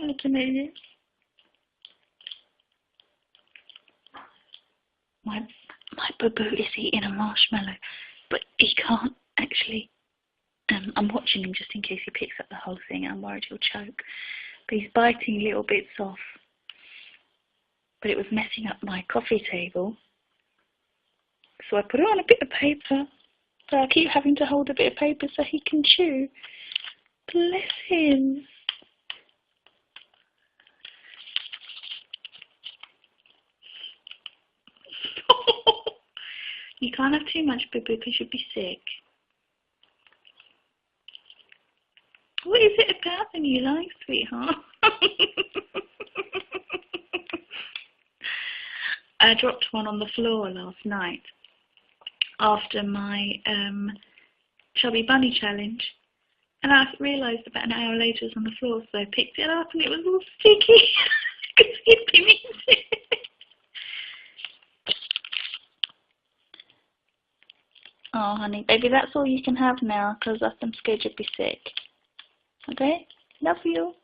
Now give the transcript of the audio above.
looking at you. My Booboo is eating a marshmallow, but he can't actually. I'm watching him just in case he picks up the whole thing. I'm worried he'll choke. But he's biting little bits off. But it was messing up my coffee table. So I put it on a bit of paper. So I keep having to hold a bit of paper so he can chew. Bless him. You can't have too much, Booboo, because you'll be sick. What is it about them you like, sweetheart? I dropped one on the floor last night after my Chubby Bunny challenge. And I realised about an hour later it was on the floor, so I picked it up and it was all sticky. Because he'd been eating it. Oh, honey, baby, that's all you can have now, because I'm scared you'll be sick. Okay? Love you.